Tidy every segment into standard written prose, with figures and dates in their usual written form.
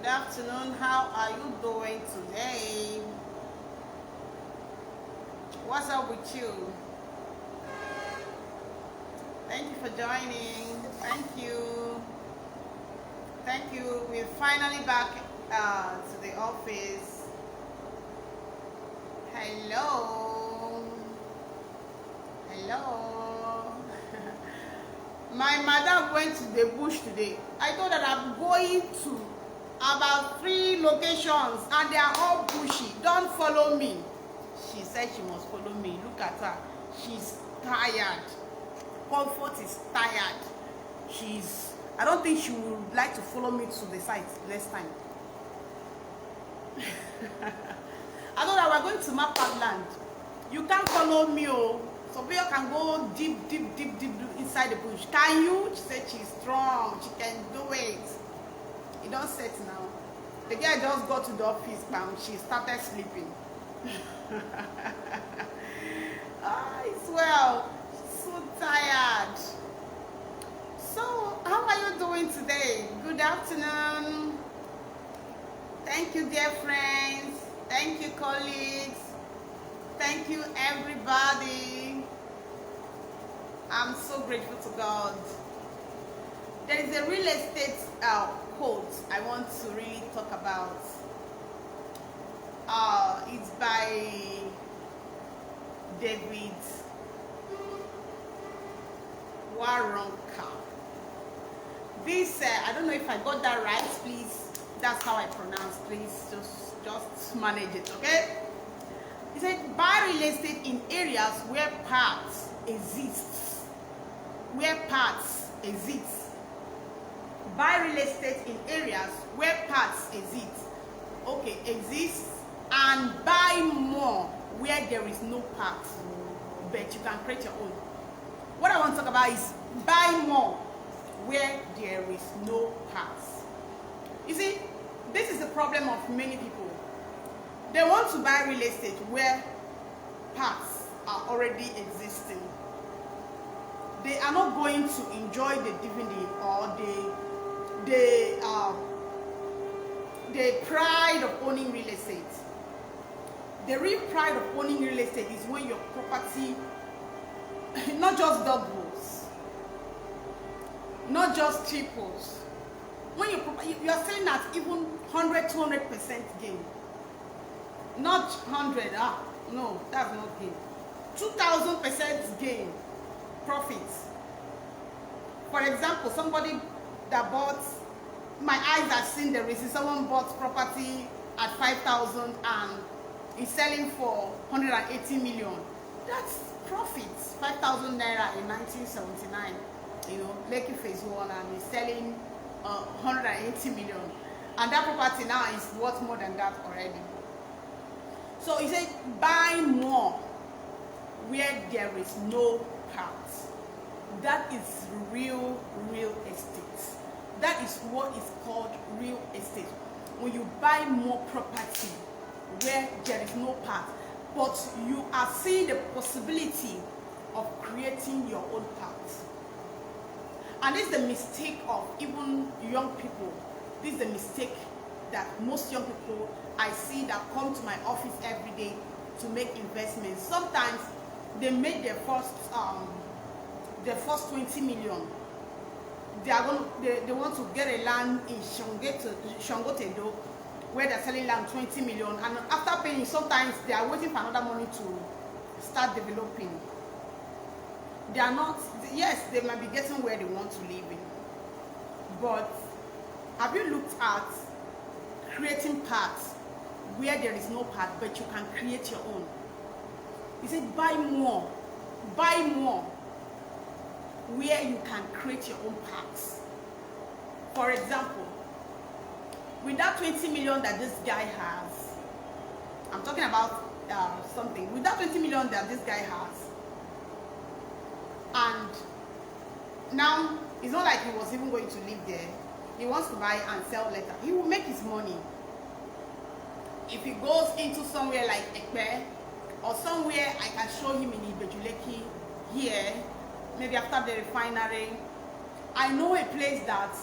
Good afternoon. How are you doing today? What's up with you? Thank you for joining. Thank you. Thank you. We're finally back to the office. Hello. Hello. My madam went to the bush today. I told her that I'm going to about 3 locations and they are all bushy. Don't follow me. She said she must follow me. Look at her. She's tired. Comfort is tired. I don't think she would like to follow me to the site next time. I know that we're going to map out land. You can't follow me, oh. So people can go deep inside the bush. Can you? She said she's strong. She can do it. It don't set now. The girl just got to the office and she started sleeping. It's well. She's so tired. So, how are you doing today? Good afternoon. Thank you, dear friends. Thank you, colleagues. Thank you, everybody. I'm so grateful to God. There is a real estate quote I want to really talk about. It's by David Waronka. This, I don't know if I got that right, please. That's how I pronounce, please. Just manage it, okay? He said, buy real estate in areas where paths exist. Where paths exist. Buy real estate in areas where paths exist. Okay, exist, and buy more where there is no path, but you can create your own. What I want to talk about is buy more where there is no path. You see, this is the problem of many people. They want to buy real estate where paths are already existing. They are not going to enjoy the dividend or the pride of owning real estate. The real pride of owning real estate is when your property, not just doubles, not just triples. When you are selling at even 100-200% gain. Not 100, no, that's not gain. 2,000% gain, profits. For example, somebody that bought, my eyes have seen the receipt, someone bought property at 5,000 and is selling for 180 million. That's profits. 5,000 naira in 1979, Lekki phase 1, and is selling 180 million. And that property now is worth more than that already. So he said, buy more where there is no path. That is real estate. That is what is called real estate. When you buy more property where there is no path, but you are seeing the possibility of creating your own path. And this is the mistake of even young people. This is the mistake that most young people I see that come to my office every day to make investments. Sometimes they make their first 20 million. They want to get a land in Shangotedo where they're selling land 20 million, and after paying, sometimes they are waiting for another money to start developing. They are not, yes, they might be getting where they want to live in, but have you looked at creating paths where there is no path, but you can create your own? He said, buy more where you can create your own paths. For example, with that 20 million that this guy has, I'm talking about something, with that 20 million that this guy has, and now it's not like he was even going to live there. He wants to buy and sell later. He will make his money. If he goes into somewhere like Ekpe, or somewhere I can show him in Ibeju-Lekki here, maybe after the refinery, I know a place that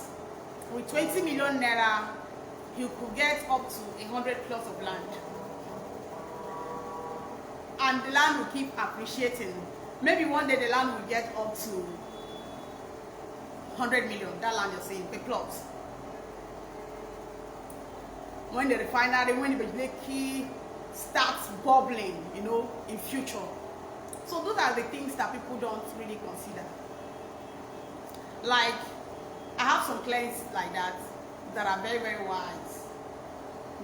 with 20 million naira, you could get up to 100 plus of land. And the land will keep appreciating. Maybe one day the land will get up to 100 million, that land you're saying, per plot. When the refinery, when Ibeju-Lekki starts bubbling, you know, in future. So those are the things that people don't really consider. Like, I have some clients like that are very, very wise.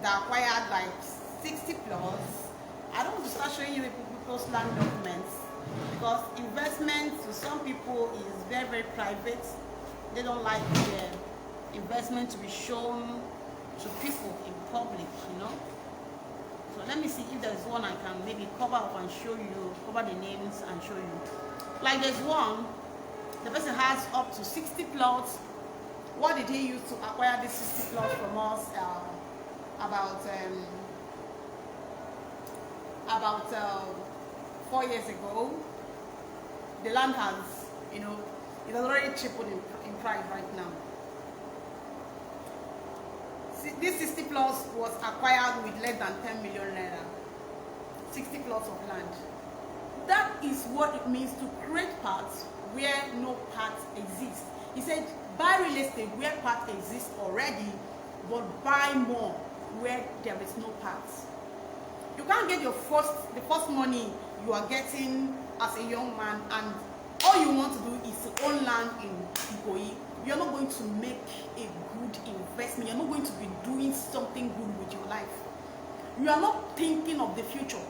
That acquired like 60 plus. I don't want to start showing you people's land documents because investment to some people is very, very private. They don't like their investment to be shown to people in public, you know. So let me see if there's one I can maybe cover up and show you, cover the names and show you. Like there's one, the person has up to 60 plots. What did he use to acquire this 60 plots from us? About 4 years ago. The land has, you know, it has already tripled in price right now. This 60 plots was acquired with less than 10 million naira. 60 plots of land. That is what it means to create parts where no parts exist. He said, buy real estate where parts exist already, but buy more where there is no parts. You can't get the first money you are getting as a young man, and all you want to do is to own land in Ikoyi. You're not going to make a good investment. You're not going to be doing something good with your life. You are not thinking of the future.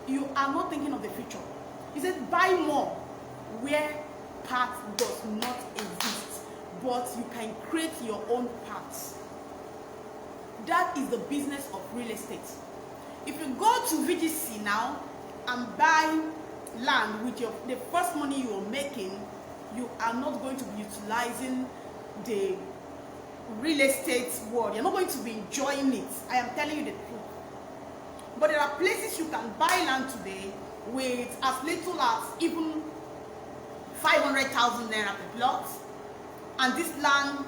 You are not thinking of the future. He said, buy more where parts does not exist, but you can create your own parts. That is the business of real estate. If you go to VGC now and buy land with the first money you are making, you are not going to be utilizing the real estate world. You're not going to be enjoying it. I am telling you the truth. But there are places you can buy land today with as little as even 500,000 naira per plot, and this land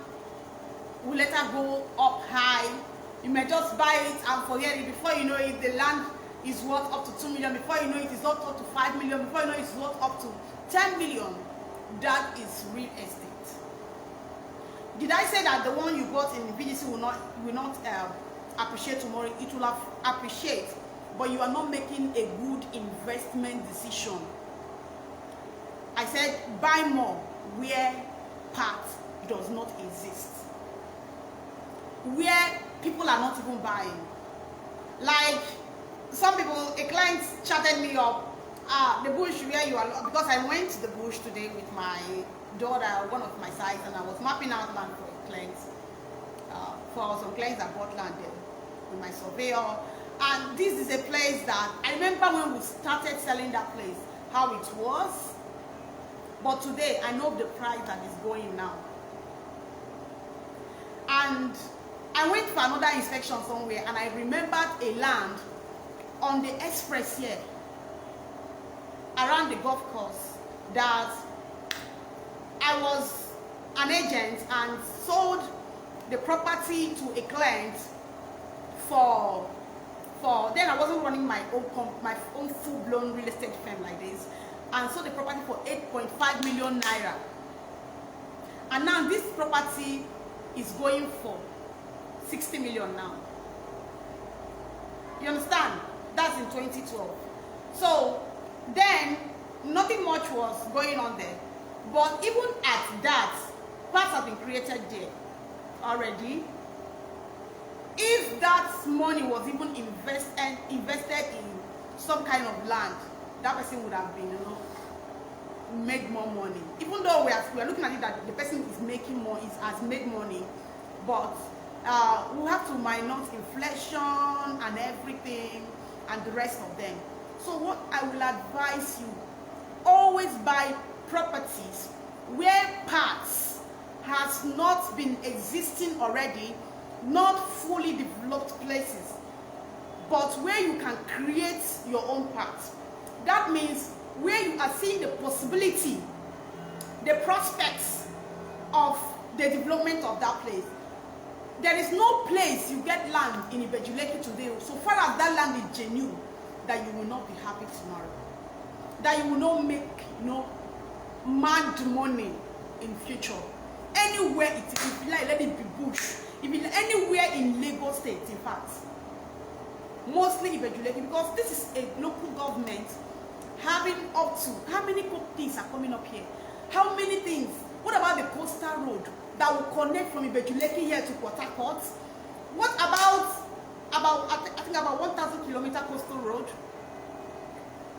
will later go up high. You may just buy it and forget it. Before you know it, the land is worth up to 2 million. Before you know it, it's worth up to 5 million. Before you know it, it's worth up to 10 million. That is real estate. Did I say that the one you bought in VGC will not appreciate tomorrow? It will appreciate, but you are not making a good investment decision. I said buy more where part does not exist, where people are not even buying. Like some people, a client chatted me up, the bush where you are, because I went to the bush today with my daughter, one of my sites, and I was mapping out land for clients, for some clients that bought land there with my surveyor. And this is a place that I remember when we started selling that place, how it was. But today I know the price that is going now. And I went for another inspection somewhere, and I remembered a land on the express here around the golf course that I was an agent and sold the property to a client for then I wasn't running my own full-blown real estate firm like this, and sold the property for 8.5 million naira. And now this property is going for 60 million now. You understand? That's in 2012. So then nothing much was going on there. But even at that, parts have been created there already. If that money was even invested in some kind of land, that person would have been, made more money. Even though we are looking at it that the person is making more, has made money, but we have to minus inflation and everything and the rest of them. So what I will advise you, always buy properties where parts has not been existing already, not fully developed places, but where you can create your own parts. That means where you are seeing the possibility, the prospects of the development of that place. There is no place you get land in Ibeju-Lekki today, so far as that land is genuine, that you will not be happy tomorrow. That you will not make, mad money in future. Anywhere it is, if you like, let it be bush. If it, anywhere in Lagos State, in fact. Mostly Ibeju-Lekki, because this is a local government having up to, how many things are coming up here? How many things? What about the coastal road that will connect from Ibeju-Lekki here to Port Harcourt? What about I think about 1,000-kilometer coastal road?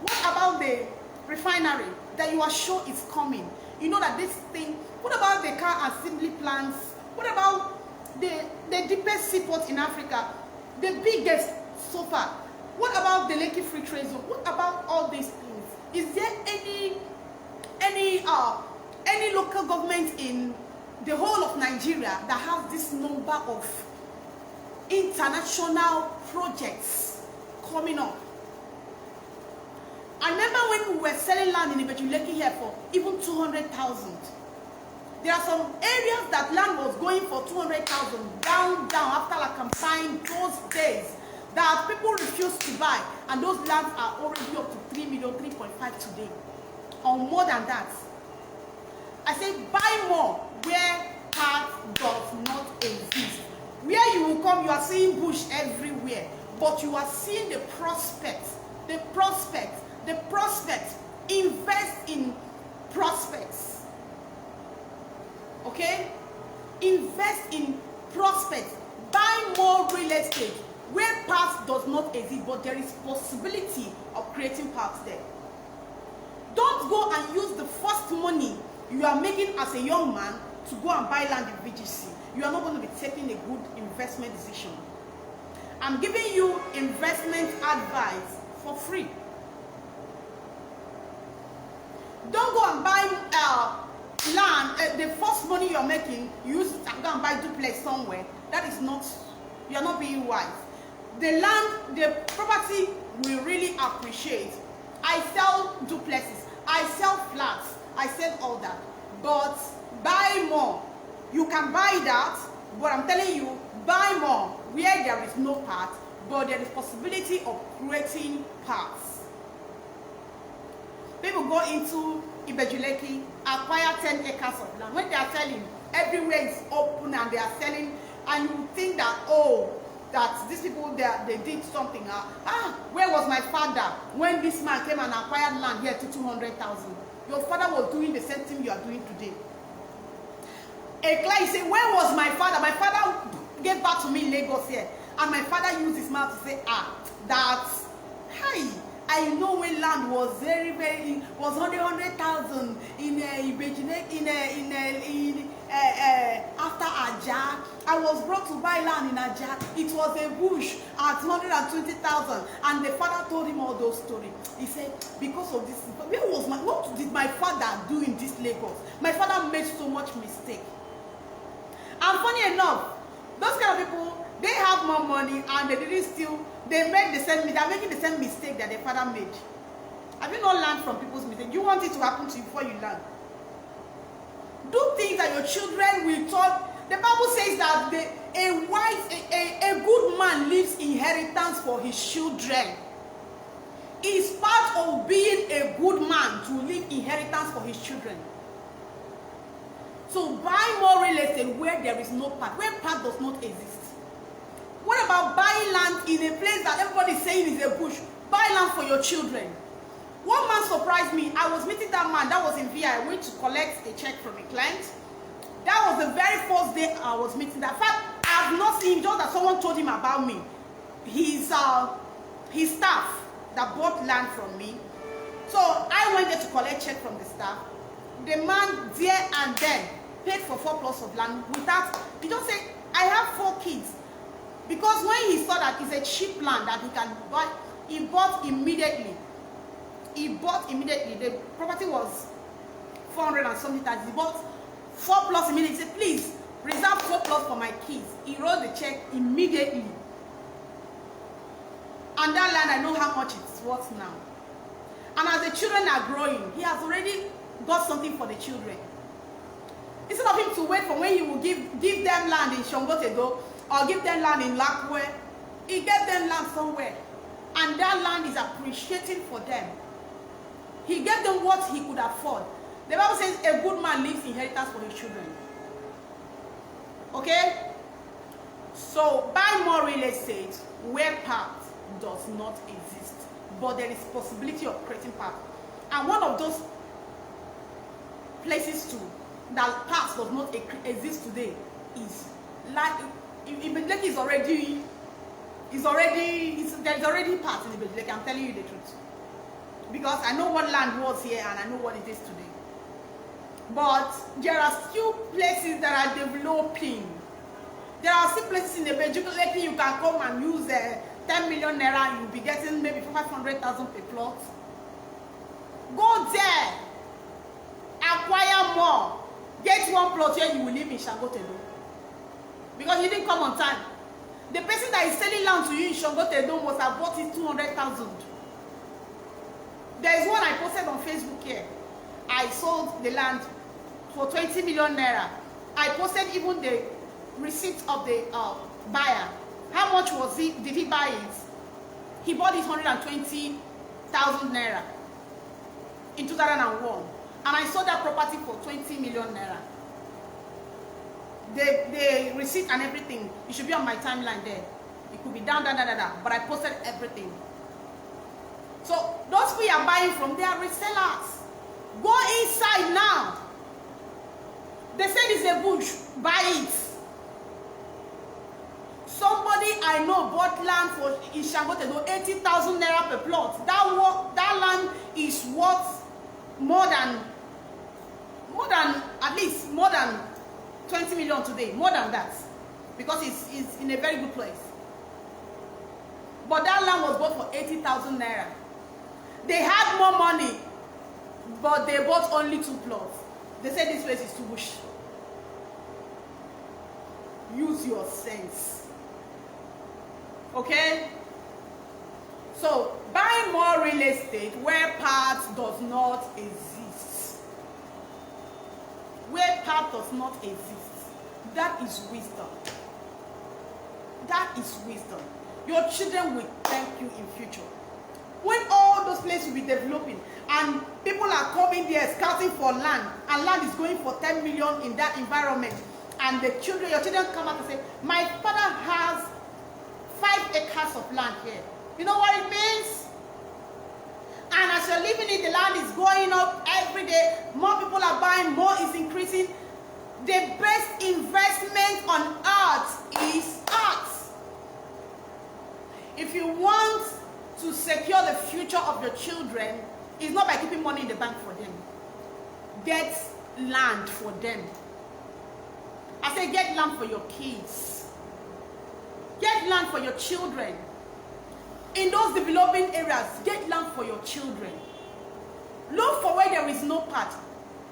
What about the refinery that you are sure is coming? You know that this thing. What about the car assembly plants? What about the deepest seaport in Africa, the biggest so far? What about the Lekki Free Trade Zone? What about all these things? Is there any local government in the whole of Nigeria that has this number of international projects coming up? I remember when we were selling land in Ibeju-Lekki here for even 200,000. There are some areas that land was going for 200,000 down after like campaign those days that people refused to buy, and those lands are already up to 3 million, 3.5 today, or more than that. I say buy more where part does not exist. Where you will come, you are seeing bush everywhere, but you are seeing the prospect. Invest in prospects. Okay? Invest in prospects. Buy more real estate where parks does not exist, but there is possibility of creating parks there. Don't go and use the first money you are making as a young man to go and buy land in VGC. You are not going to be taking a good investment decision. I'm giving you investment advice for free. Don't go and buy land. The first money you're making, you use it and go and buy duplex somewhere. That is not, you're not being wise. The land, the property will really appreciate. I sell duplexes, I sell flats, I sell all that. But buy more. You can buy that, but I'm telling you, buy more where there is no part, but there is possibility of creating parts. People go into Ibeju-Lekki, acquire 10 acres of land. When they are selling, everywhere is open and they are selling, and you think that, oh, that these people, they did something. Where was my father when this man came and acquired land here to 200,000? Your father was doing the same thing you are doing today. A client say, where was my father? My father gave back to me in Lagos here, and my father used his mouth to say, I know when land was was 100,000 in Ibeju-Lekki, after Ajah. I was brought to buy land in Ajah. It was a bush at 120,000, and the father told him all those stories. He said, because of this, what did my father do in this Lagos? My father made so much mistake. And funny enough, those kind of people, they have more money and they didn't steal. They're making the same mistake that their father made. Have you not learned from people's mistakes? You want it to happen to you before you learn. Do things that your children will taught. The Bible says that a good man leaves inheritance for his children. It's part of being a good man to leave inheritance for his children. So buy more real estate where there is no part, where part does not exist. What about buying land in a place that everybody is saying is a bush? Buy land for your children. One man surprised me. I was meeting that man. That was in VI. I went to collect a check from a client. That was the very first day I was meeting that. In fact, I have not seen him, just that someone told him about me. His staff that bought land from me. So I went there to collect check from the staff. The man there and then paid for 4 plots of land without, he just said, I have 4 kids. Because when he saw that it's a cheap land that he can buy, he bought immediately. The property was 400 and something thousand. He bought 4 plots immediately. He said, please, reserve 4 plots for my kids. He wrote the check immediately. And that land, I know how much it's worth now. And as the children are growing, he has already got something for the children. Instead of him to wait for when he will give them land in Shongotego, or give them land in Lakwe. He gave them land somewhere, and that land is appreciating for them. He gave them what he could afford. The Bible says a good man leaves inheritance for his children. Okay? So buy more real estate where part does not exist, but there is possibility of creating part. And one of those places too that part does not exist today is like Ibeju-Lekki there's already part in Ibeju-Lekki. I'm telling you the truth, because I know what land was here and I know what it is today. But there are still places that are developing. There are still places in Ibeju-Lekki you can come and use 10 million naira, you'll be getting maybe 500,000 per plot. Go there, acquire more, get one plot here, you will live in Shangotedo. Because you didn't come on time. The person that is selling land to you in Shangotedo must have bought it 200,000. There is one I posted on Facebook here. I sold the land for 20 million naira. I posted even the receipt of the buyer. How much was it? Did he buy it? He bought it 120,000 naira in 2001, and I sold that property for 20 million naira. The receipt and everything, it should be on my timeline there. It could be down, but I posted everything. So those people you are buying from, they are resellers. Go inside now. They said it's a bush, buy it. Somebody I know bought land for in Shangotedo 80,000 naira per plot. That land is worth more than at least more than 20 million today, more than that, because it's in a very good place. But that land was bought for 80,000 naira. They had more money, but they bought only 2 plots. They said this place is too bush. Use your sense. Okay? So, buy more real estate where part does not exist. Where part does not exist. That is wisdom. That is wisdom. Your children will thank you in future. When all those places will be developing and people are coming there scouting for land, and land is going for 10 million in that environment, and your children come out and say, my father has 5 acres of land here. You know what it means? And as you're living it, the land is going up every day. More people are buying, more is increasing. The best investment on earth is earth. If you want to secure the future of your children, it's not by keeping money in the bank for them. Get land for them. I say get land for your kids. Get land for your children. In those developing areas, get land for your children. Look for where there is no path.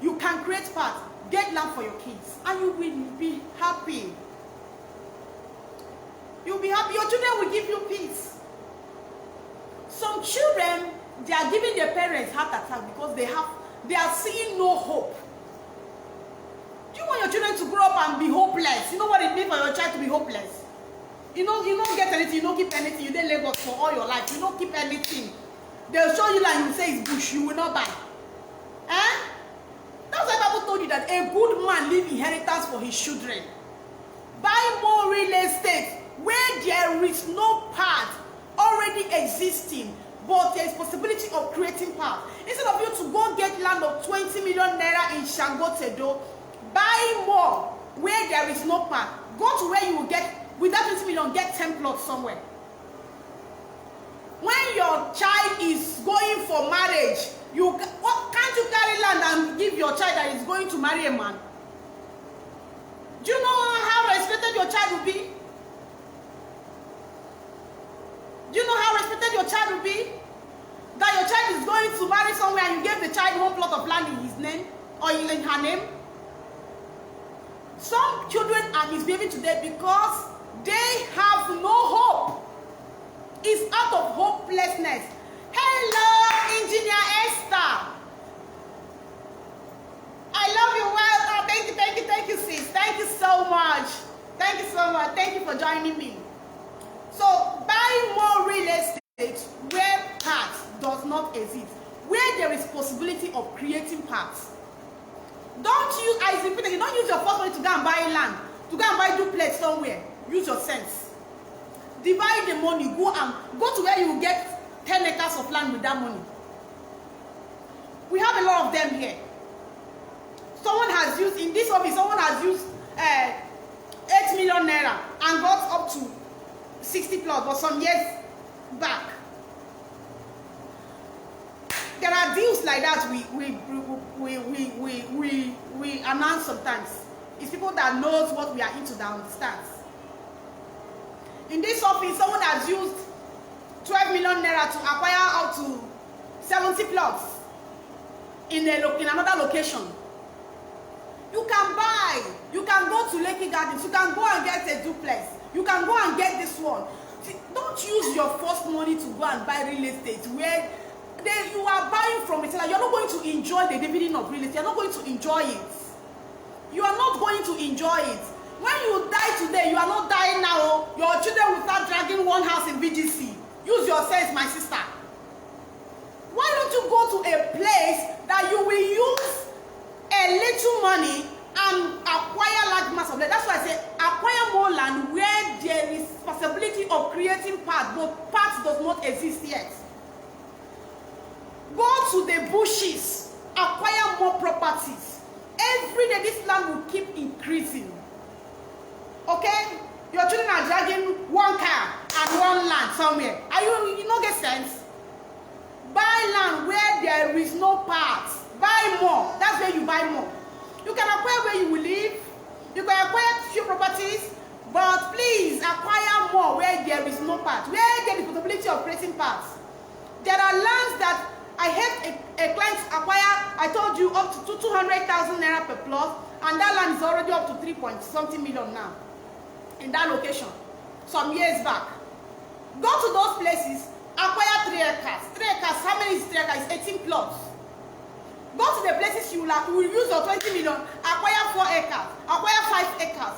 You can create path. Get land for your kids, and you will be happy. You'll be happy. Your children will give you peace. Some children, they are giving their parents heart attack because they are seeing no hope. Do you want your children to grow up and be hopeless? You know what it means for your child to be hopeless? You don't get anything, you don't keep anything. You did Lagos for all your life. You don't keep anything. They'll show you like you say it's bush, you will not buy. Eh? That's why Bible told you that a good man leave inheritance for his children. Buy more real estate where there is no path already existing, but there is possibility of creating path. Instead of you to go get land of 20 million naira in Shangotedo, buy more where there is no path. Go to where you will get, with that 20 million, get 10 plots somewhere. When your child is going for marriage, can't you carry land and give your child that is going to marry a man? Do you know how respected your child will be? Do you know how respected your child will be? That your child is going to marry somewhere and you gave the child one plot of land in his name or in her name? Some children are misbehaving today because they have no hope. It's out of hopelessness. Hello, Engineer Esther. I love you. Well, thank you, sis. Thank you so much. Thank you so much. Thank you for joining me. So buy more real estate where parts does not exist, where there is possibility of creating parts. Don't use, I repeat again, don't use your first money to go and buy land, to go and buy duplex somewhere. Use your sense. Divide the money, go to where you will get 10 acres of land with that money. We have a lot of them here. Someone has used, in this office, someone has used 8 million naira and got up to 60 plus, but some years back. There are deals like that we announce sometimes. It's people that knows what we are into that understands. In this office, someone has used 12 million naira to acquire up to 70 plots in another location. You can buy. You can go to Lekki Gardens. You can go and get a duplex. You can go and get this one. See, don't use your first money to go and buy real estate where you are buying from a seller. You're not going to enjoy the dividend of real estate. You're not going to enjoy it. You are not going to enjoy it. When you die today, you are not dying now. Your children will start dragging one house in VGC. Use your sense, my sister. Why don't you go to a place that you will use a little money and acquire large mass of land? That's why I say acquire more land where there is possibility of creating parts, but parts does not exist yet. Go to the bushes, acquire more properties. Every day this land will keep increasing. Okay? Your children are dragging one car and one land somewhere. You don't get sense? Buy land where there is no parts. Buy more. That's where you buy more. You can acquire where you will live. You can acquire few properties, but please acquire more where there is no parts, where there is possibility of creating parts. There are lands that I had a client acquire, I told you, up to 200,000 naira per plot, and that land is already up to 3.something million now in that location some years back. Go to those places, acquire 3 acres. 3 acres, how many is 3 acres? It's 18 plots. Go to the places you will use your 20 million, acquire 4 acres, acquire 5 acres,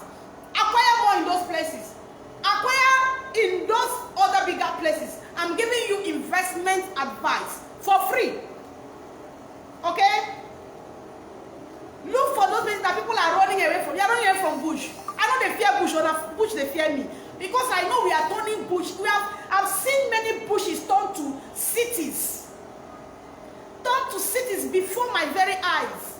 acquire more in those places, acquire in those other bigger places. I'm giving you investment advice for free. Okay? Look for those places that people are running away from. They are running away from bush. I know they fear bush, or bush they fear me. Because I know we are turning bush. I've seen many bushes turn to cities. Turn to cities before my very eyes.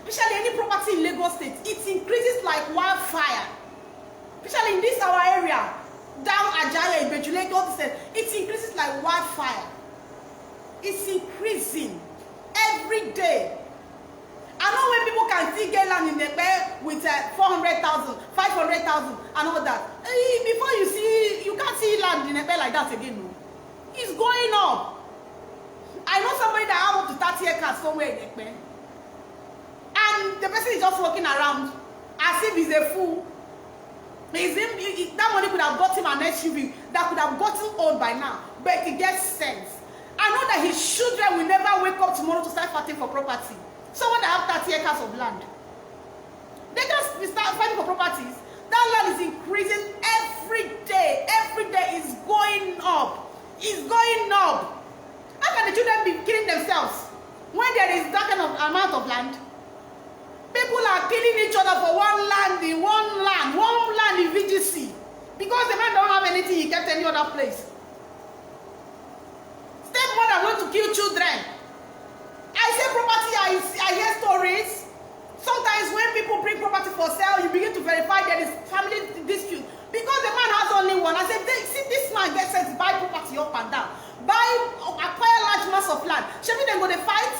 Especially any property in Lagos State, it increases like wildfire. Especially in this our area, down Ajaya, Ibeju-Lekki, all this, it increases like wildfire. It's increasing every day. I know when people can still get land in the bed with 400,000, 500,000 and all that. Before you see, you can't see land in a bed like that again. No. It's going up. I know somebody that has up to 30 acres somewhere in the bed. And the person is just walking around as if he's a fool. That money could have got him an SUV that could have gotten old by now. But he gets sense. I know that his children will never wake up tomorrow to start fighting for property. Someone that have 30 acres of land, they just start fighting for properties. That land is increasing every day. Every day is going up. It's going up. How can the children be killing themselves when there is that kind of amount of land? People are killing each other for one land in VGC. Because the man don't have anything, he kept any other place. Stepmother want to kill children. I say property, I hear stories. Sometimes when people bring property for sale, you begin to verify there is family dispute. Because the man has only one. I said, see, this man gets sense, buy property up and down. Acquire large mass of land. Shall we then go to fight?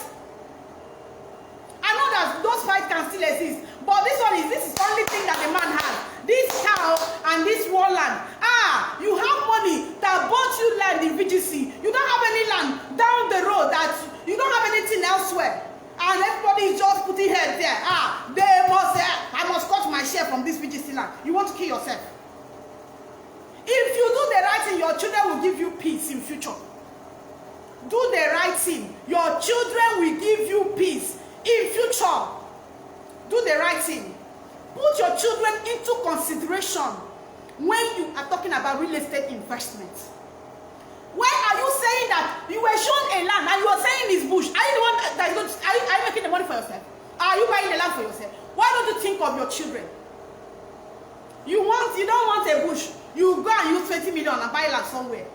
I know that those fights can still exist. But this is the only thing that the man has. This cow and this one land. You have money that bought you land in VGC. You don't have any land down the road that you don't have anything elsewhere. And everybody is just putting heads there. I must cut my share from this VGC land. You want to kill yourself. If you do the right thing, your children will give you peace in future. Do the right thing. Your children will give you peace in future. Do the right thing. Put your children into consideration when you are talking about real estate investment. Why are you saying that you were shown a land and you are saying this bush? Are you the one that is going to, are you making the money for yourself? Are you buying the land for yourself? Why don't you think of your children? You don't want a bush. You go and use 20 million and buy land somewhere.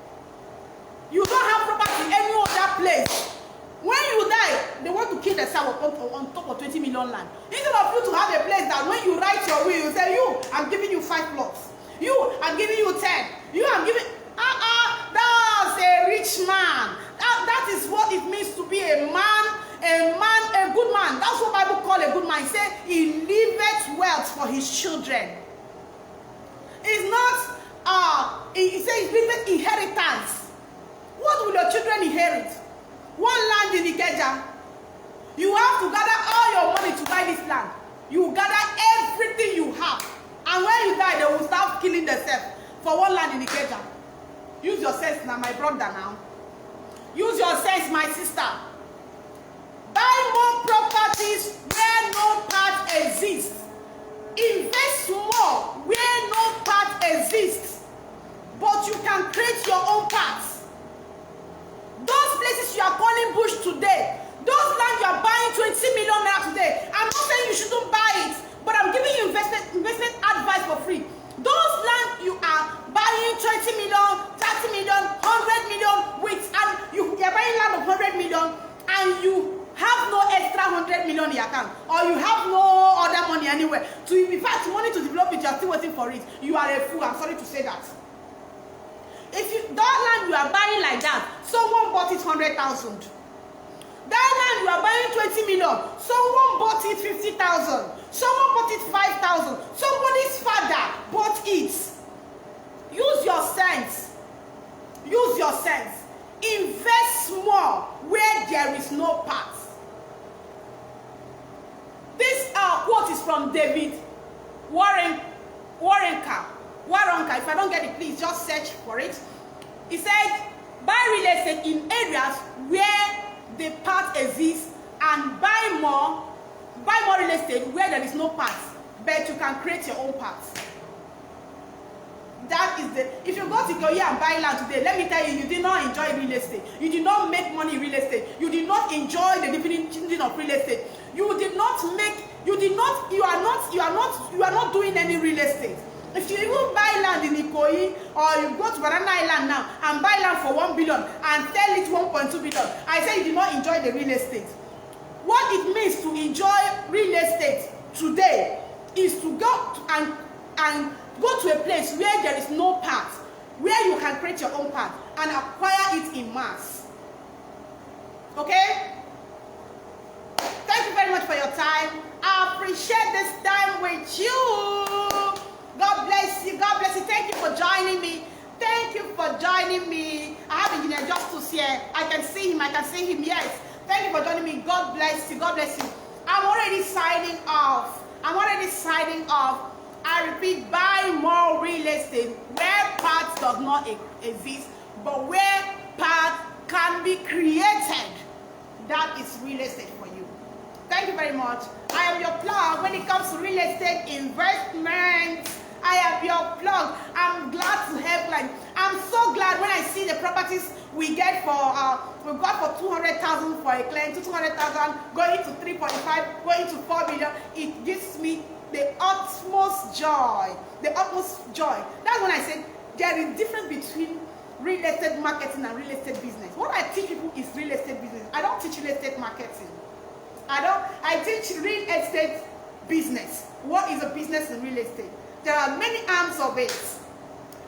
You don't have property any other place. When you die, they want to kill themselves on top of 20 million land. Instead of you to have a place that when you write your will, you say, you, I'm giving you 5 plots. You, I'm giving you 10. You, I'm giving... That's a rich man. That is what it means to be a man, a good man. That's what Bible call a good man. He said he leaveth wealth for his children. It's not, he says he leaveth inheritance. What will your children inherit? One land in Ikeja. You have to gather all your money to buy this land. You gather everything you have. And when you die, they will start killing themselves for one land in Ikeja. Use your sense now, my brother now. Use your sense, my sister. Buy more properties where no part exists. Invest more where no part exists. But you can create your own paths. Those places you are calling bush today, those land you are buying 20 million naira today, I'm not saying you shouldn't buy it, but I'm giving you investment advice for free. Those land you are buying 20 million, 30 million, 100 million with, and you are buying land of 100 million and you have no extra 100 million in your account, or you have no other money anywhere. So in fact, money to develop it, you are still waiting for it. You are a fool. I'm sorry to say that. If you, that land you are buying like that, someone bought it 100,000. That land you are buying 20 million, someone bought it 50,000. Someone bought it 5,000. Somebody's father bought it. Use your sense. Use your sense. Invest more where there is no path. This quote is from David Waronker. If I don't get it, please just search for it. He said, buy real estate in areas where the path exists and buy more real estate where there is no path, but you can create your own path. That is the, if you go to Korea and buy land today, let me tell you, you did not enjoy real estate. You did not make money in real estate. You did not enjoy the definition of real estate. You are not doing any real estate. If you even buy land in Ikoyi, or you go to Banana Island now and buy land for 1 billion and sell it 1.2 billion, I say you did not enjoy the real estate. What it means to enjoy real estate today is to go to and go to a place where there is no path, where you can create your own path and acquire it in mass. Okay? Thank you very much for your time. I appreciate this time with you. God bless you. God bless you. Thank you for joining me. Thank you for joining me. I have Engineer Justus here. I can see him. I can see him. Yes. Thank you for joining me. God bless you. God bless you. I'm already signing off. I repeat, buy more real estate where paths does not exist, but where paths can be created. That is real estate for you. Thank you very much. I am your plug when it comes to real estate investment. I am your plug. I'm glad to help. Like, I'm so glad when I see the properties we get for we got for 200,000 for a client, 200,000 going to 3.5, going to 4 million. It gives me the utmost joy. The utmost joy. That's when I said there is difference between real estate marketing and real estate business. What I teach people is real estate business. I don't teach real estate marketing. I teach real estate business. What is a business in real estate? There are many arms of it.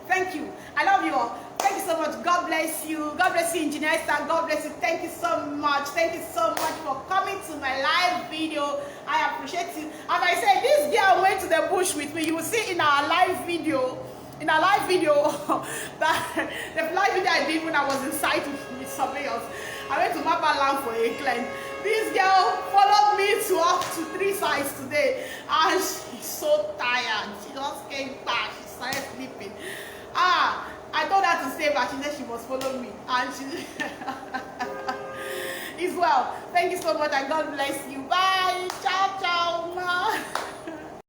Thank you. I love you all. Thank you so much. God bless you. God bless you, Engineer Stan. God bless you. Thank you so much. Thank you so much for coming to my live video. I appreciate you. As I said, this girl went to the bush with me. You will see in our live video. That the live video I did when I was inside with surveyors. I went to Mapa Land for a client. This girl followed me to up to 3 sites today, and she's so tired. She just came back. She started sleeping. I told her to stay back. She said she must follow me, and she is well. Thank you so much, and God bless you. Bye.